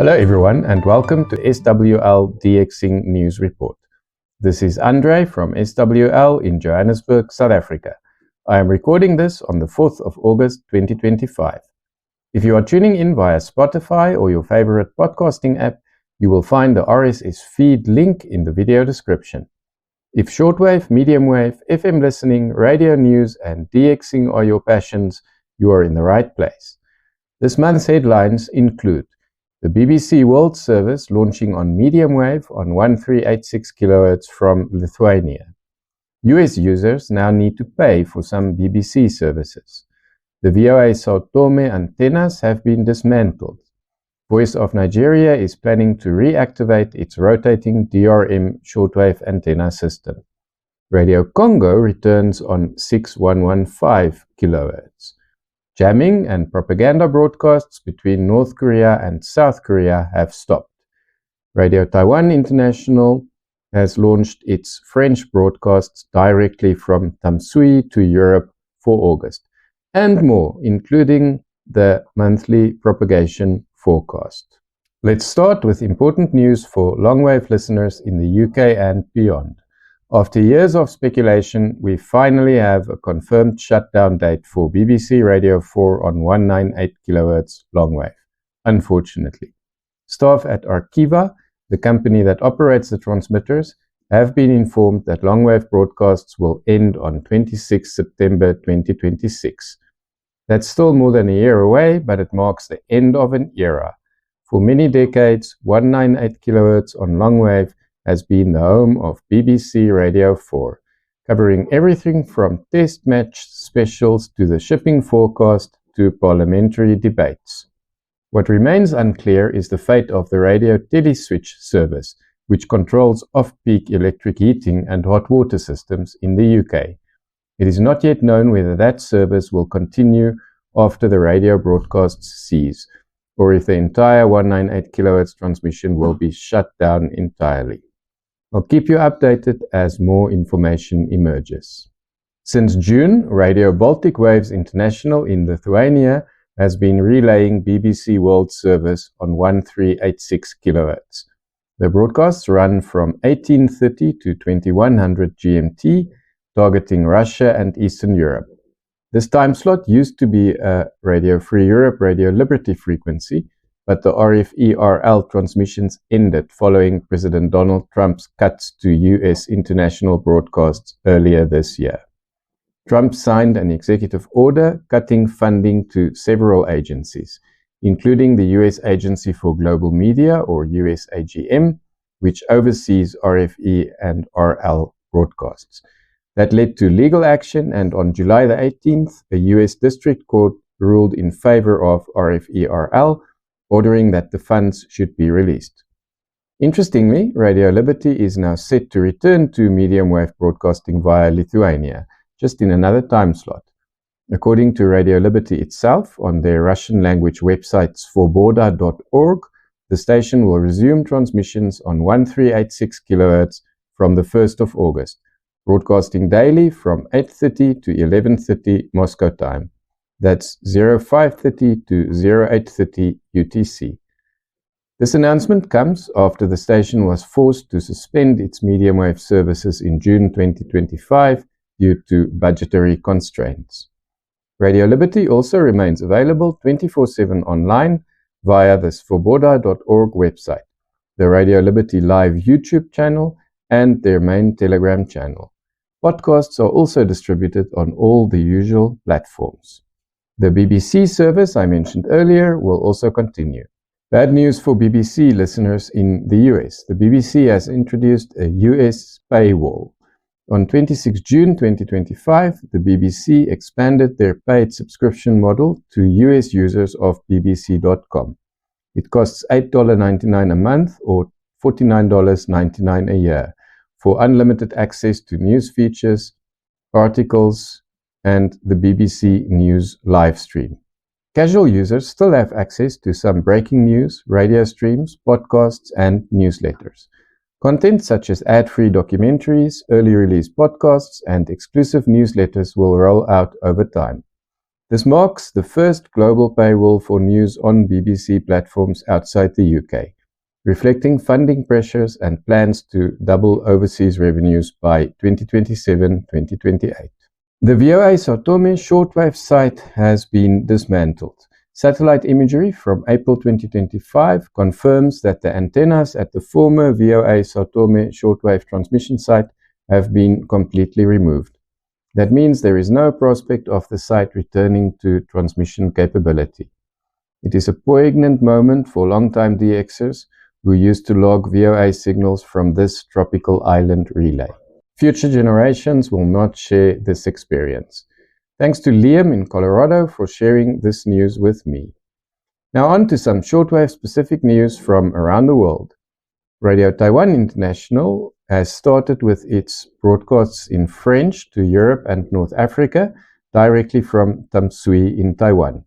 Hello everyone and welcome to SWL DXing News Report. This is André from SWL in Johannesburg, South Africa. I am recording this on the 4th of August 2025. If you are tuning in via Spotify or your favorite podcasting app, you will find the RSS feed link in the video description. If shortwave, medium wave, FM listening, radio news and DXing are your passions, you are in the right place. This month's headlines include the BBC World Service launching on medium wave on 1386 kHz from Lithuania. US users now need to pay for some BBC services. The VOA São Tomé antennas have been dismantled. Voice of Nigeria is planning to reactivate its rotating DRM shortwave antenna system. Radio Congo returns on 6115 kHz. Jamming and propaganda broadcasts between North Korea and South Korea have stopped. Radio Taiwan International has launched its French broadcasts directly from Tamsui to Europe for August, and more, including the monthly propagation forecast. Let's start with important news for long-wave listeners in the UK and beyond. After years of speculation, we finally have a confirmed shutdown date for BBC Radio 4 on 198 kHz longwave, unfortunately. Staff at Arqiva, the company that operates the transmitters, have been informed that longwave broadcasts will end on 26 September 2026. That's still more than a year away, but it marks the end of an era. For many decades, 198 kHz on longwave has been the home of BBC Radio 4, covering everything from test match specials to the shipping forecast to parliamentary debates. What remains unclear is the fate of the radio teleswitch service, which controls off-peak electric heating and hot water systems in the UK. It is not yet known whether that service will continue after the radio broadcasts cease, or if the entire 198 kHz transmission will be shut down entirely. I'll keep you updated as more information emerges. Since June, Radio Baltic Waves International in Lithuania has been relaying BBC World Service on 1386 kHz. The broadcasts run from 1830 to 2100 GMT, targeting Russia and Eastern Europe. This time slot used to be a Radio Free Europe, Radio Liberty frequency, but the RFE-RL transmissions ended following President Donald Trump's cuts to US international broadcasts earlier this year. Trump signed an executive order cutting funding to several agencies, including the US Agency for Global Media, or USAGM, which oversees RFE and RL broadcasts. That led to legal action, and on July the 18th, a US district court ruled in favor of RFE-RL, ordering that the funds should be released. Interestingly, Radio Liberty is now set to return to medium wave broadcasting via Lithuania, just in another time slot. According to Radio Liberty itself, on their Russian language website svoboda.org, the station will resume transmissions on 1386 kHz from the 1st of August, broadcasting daily from 8:30 to 11:30 Moscow time. That's 0530 to 0830 UTC. This announcement comes after the station was forced to suspend its medium wave services in June 2025 due to budgetary constraints. Radio Liberty also remains available 24/7 online via the svoboda.org website, the Radio Liberty Live YouTube channel, and their main Telegram channel. Podcasts are also distributed on all the usual platforms. The BBC service I mentioned earlier will also continue. Bad news for BBC listeners in the US. The BBC has introduced a US paywall. On 26 June 2025, the BBC expanded their paid subscription model to US users of bbc.com. It costs $8.99 a month or $49.99 a year for unlimited access to news features, articles, and the BBC News live stream. Casual users still have access to some breaking news, radio streams, podcasts, and newsletters. Content such as ad-free documentaries, early release podcasts, and exclusive newsletters will roll out over time. This marks the first global paywall for news on BBC platforms outside the UK, reflecting funding pressures and plans to double overseas revenues by 2027-2028. The VOA São Tomé shortwave site has been dismantled. Satellite imagery from April 2025 confirms that the antennas at the former VOA São Tomé shortwave transmission site have been completely removed. That means there is no prospect of the site returning to transmission capability. It is a poignant moment for long-time DXers who used to log VOA signals from this tropical island relay. Future generations will not share this experience. Thanks to Liam in Colorado for sharing this news with me. Now on to some shortwave-specific news from around the world. Radio Taiwan International has started with its broadcasts in French to Europe and North Africa directly from Tamsui in Taiwan.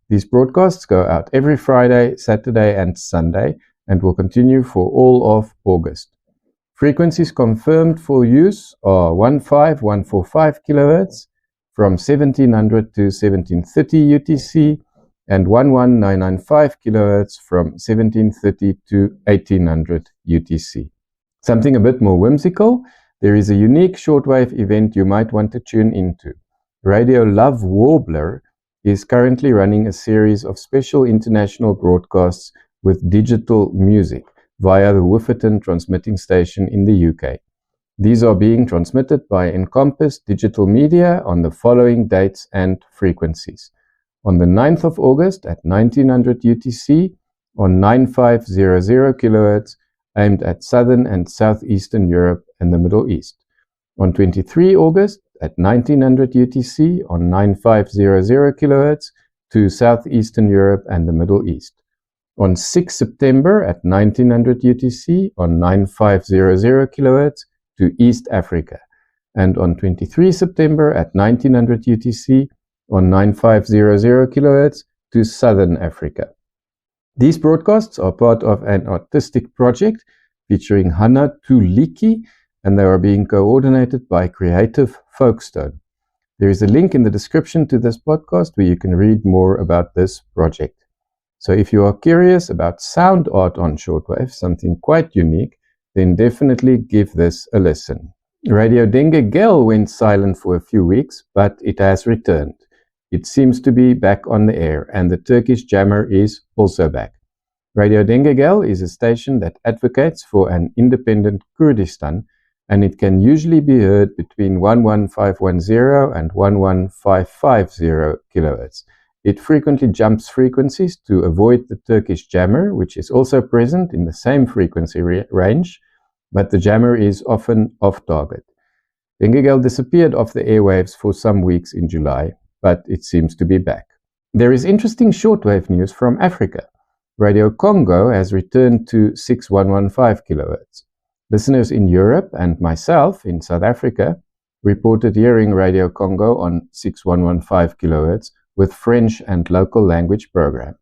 These broadcasts go out every Friday, Saturday and Sunday and will continue for all of August. Frequencies confirmed for use are 15145 kHz from 1700 to 1730 UTC and 11995 kHz from 1730 to 1800 UTC. Something a bit more whimsical, there is a unique shortwave event you might want to tune into. Radio Love Warbler is currently running a series of special international broadcasts with digital music via the Wooferton transmitting station in the UK. These are being transmitted by Encompass Digital Media on the following dates and frequencies. On the 9th of August at 1900 UTC on 9500 kHz aimed at Southern and Southeastern Europe and the Middle East. On 23 August at 1900 UTC on 9500 kHz to Southeastern Europe and the Middle East. On 6 September at 1900 UTC on 9500 kHz to East Africa, and on 23 September at 1900 UTC on 9500 kHz to Southern Africa. These broadcasts are part of an artistic project featuring Hannah Tuliki, and they are being coordinated by Creative Folkestone. There is a link in the description to this podcast where you can read more about this project. So if you are curious about sound art on shortwave, something quite unique, then definitely give this a listen. Radio Dengê Gel went silent for a few weeks, but it has returned. It seems to be back on the air, and the Turkish jammer is also back. Radio Dengê Gel is a station that advocates for an independent Kurdistan, and it can usually be heard between 11510 and 11550 kHz. It frequently jumps frequencies to avoid the Turkish jammer, which is also present in the same frequency range, but the jammer is often off target. Dengê Gel disappeared off the airwaves for some weeks in July, but it seems to be back. There is interesting shortwave news from Africa. Radio Congo has returned to 6115 kHz. Listeners in Europe and myself in South Africa reported hearing Radio Congo on 6115 kHz with French and local language program.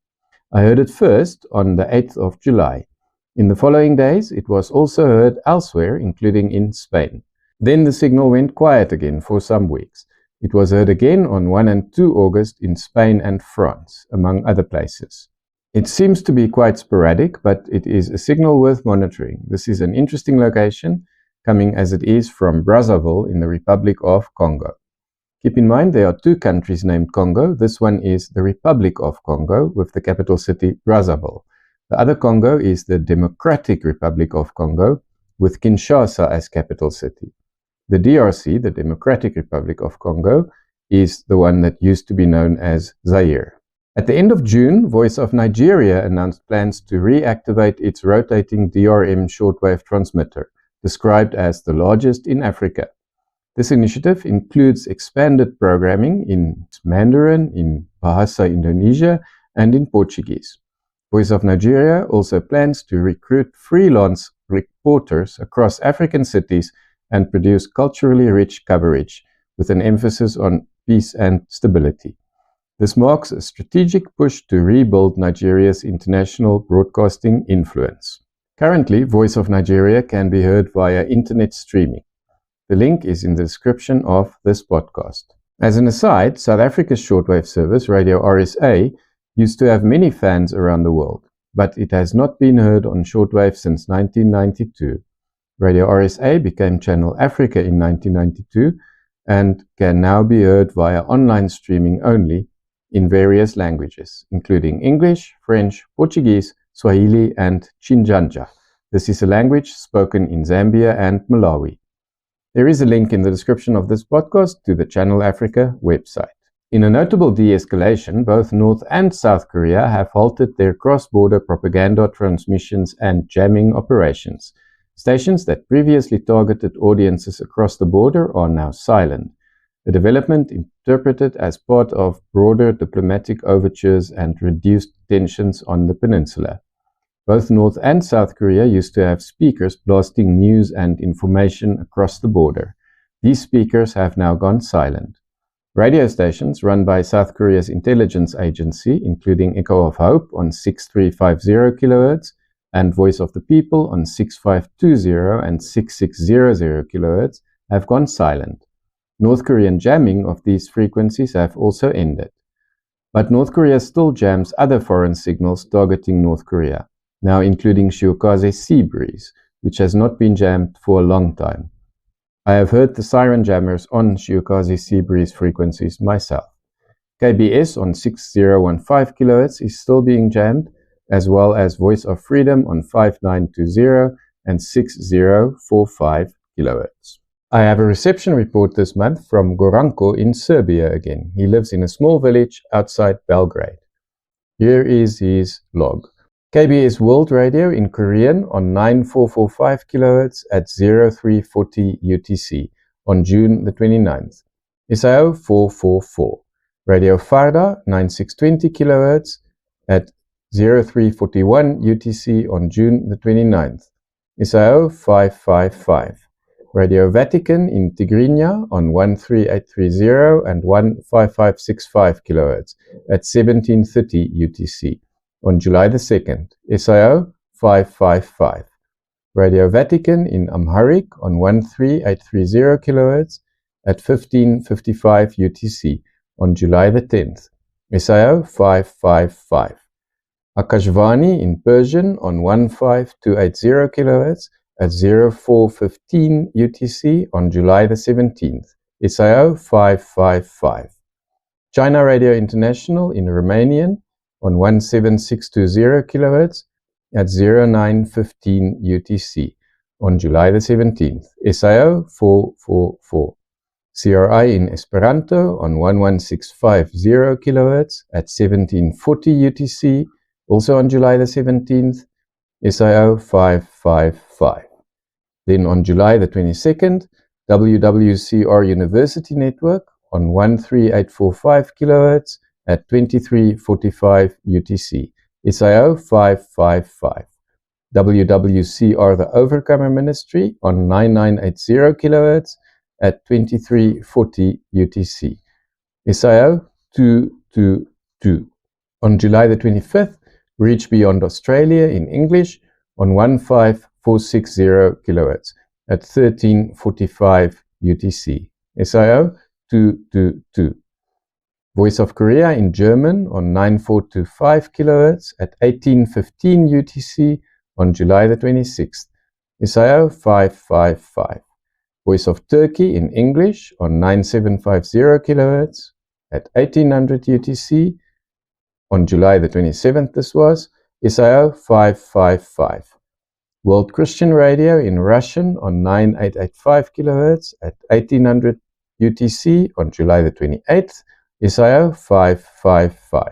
I heard it first on the 8th of July. In the following days, it was also heard elsewhere, including in Spain. Then the signal went quiet again for some weeks. It was heard again on 1 and 2 August in Spain and France, among other places. It seems to be quite sporadic, but it is a signal worth monitoring. This is an interesting location, coming as it is from Brazzaville in the Republic of Congo. Keep in mind there are two countries named Congo. This one is the Republic of Congo, with the capital city Brazzaville. The other Congo is the Democratic Republic of Congo, with Kinshasa as capital city. The DRC, the Democratic Republic of Congo, is the one that used to be known as Zaire. At the end of June, Voice of Nigeria announced plans to reactivate its rotating DRM shortwave transmitter, described as the largest in Africa. This initiative includes expanded programming in Mandarin, in Bahasa Indonesia, and in Portuguese. Voice of Nigeria also plans to recruit freelance reporters across African cities and produce culturally rich coverage, with an emphasis on peace and stability. This marks a strategic push to rebuild Nigeria's international broadcasting influence. Currently, Voice of Nigeria can be heard via internet streaming. The link is in the description of this podcast. As an aside, South Africa's shortwave service, Radio RSA, used to have many fans around the world, but it has not been heard on shortwave since 1992. Radio RSA became Channel Africa in 1992 and can now be heard via online streaming only in various languages, including English, French, Portuguese, Swahili, and Chinjanja. This is a language spoken in Zambia and Malawi. There is a link in the description of this podcast to the Channel Africa website. In a notable de-escalation, both North and South Korea have halted their cross-border propaganda transmissions and jamming operations. Stations that previously targeted audiences across the border are now silent, a development interpreted as part of broader diplomatic overtures and reduced tensions on the peninsula. Both North and South Korea used to have speakers blasting news and information across the border. These speakers have now gone silent. Radio stations run by South Korea's intelligence agency, including Echo of Hope on 6350 kHz and Voice of the People on 6520 and 6600 kHz, have gone silent. North Korean jamming of these frequencies have also ended. But North Korea still jams other foreign signals targeting North Korea, now including Shiokaze Sea Breeze, which has not been jammed for a long time. I have heard the siren jammers on Shiokaze Sea Breeze frequencies myself. KBS on 6015 kHz is still being jammed, as well as Voice of Freedom on 5920 and 6045 kHz. I have a reception report this month from Goranko in Serbia again. He lives in a small village outside Belgrade. Here is his log. KBS World Radio in Korean on 9445 kHz at 0340 UTC on June the 29th. SIO 444. Radio Farda 9620 kHz at 0341 UTC on June the 29th. SIO 555. Radio Vatican in Tigrinya on 13830 and 15565 kHz at 1730 UTC on July the 2nd. SIO 555. Radio Vatican in Amharic on 13830 kHz at 1555 UTC on July the 10th. SIO 555. Akashvani in Persian on 15280 kHz at 0415 UTC on July the 17th. SIO 555. China Radio International in Romanian on 17620 kHz at 0915 UTC on July the 17th. SIO 444. CRI in Esperanto on 11650 kHz at 1740 UTC, also on July the 17th. SIO 555. Then on July the 22nd, WWCR University Network on 13845 kHz at 2345 UTC, SIO 555. WWCR The Overcomer Ministry on 9980 kHz at 2340 UTC, SIO 222. On July the 25th, Reach Beyond Australia in English on 15460 kHz at 1345 UTC, SIO 222. Voice of Korea in German on 9425 kHz at 1815 UTC on July the 26th, SIO 555. Voice of Turkey in English on 9750 kHz at 1800 UTC on July the 27th, this was, SIO 555. World Christian Radio in Russian on 9885 kHz at 1800 UTC on July the 28th, SIO 555.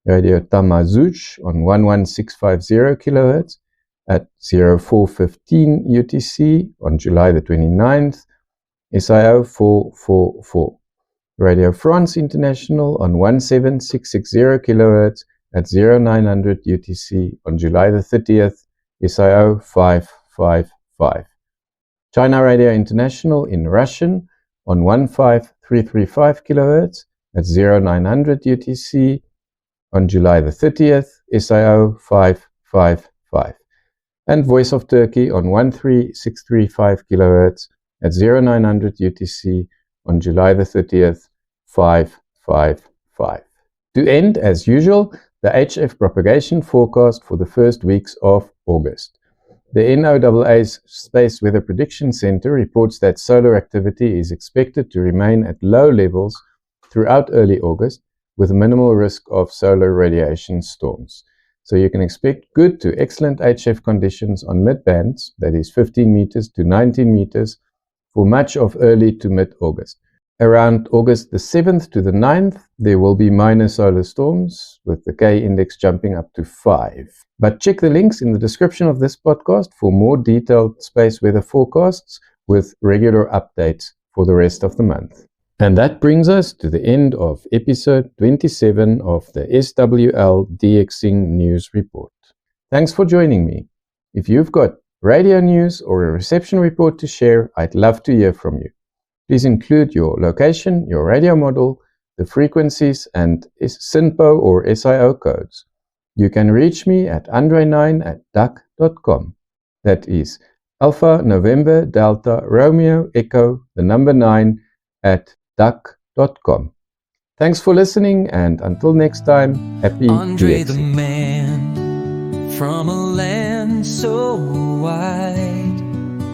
Radio Tamsui on 11650 kHz at 0415 UTC on July the 29th, SIO 444. Radio France International on 17660 kHz at 0900 UTC on July the 30th, SIO 555. China Radio International in Russian on 15335 kHz at 0900 UTC on July the 30th, SIO 555. And Voice of Turkey on 13635 kHz at 0900 UTC on July the 30th, 555. To end, as usual, the HF propagation forecast for the first weeks of August. The NOAA's Space Weather Prediction Center reports that solar activity is expected to remain at low levels throughout early August, with minimal risk of solar radiation storms. So you can expect good to excellent HF conditions on mid-bands, that is 15 meters to 19 meters, for much of early to mid-August. Around August the 7th to the 9th, there will be minor solar storms, with the K index jumping up to 5. But check the links in the description of this podcast for more detailed space weather forecasts with regular updates for the rest of the month. And that brings us to the end of episode 27 of the SWL DXing News Report. Thanks for joining me. If you've got radio news or a reception report to share, I'd love to hear from you. Please include your location, your radio model, the frequencies, and SINPO or SIO codes. You can reach me at andre9@duck.com. That is Alpha November Delta Romeo Echo, the number 9 at duck.com. Thanks for listening, and until next time, happy Andre DXing. the man from a land so wide.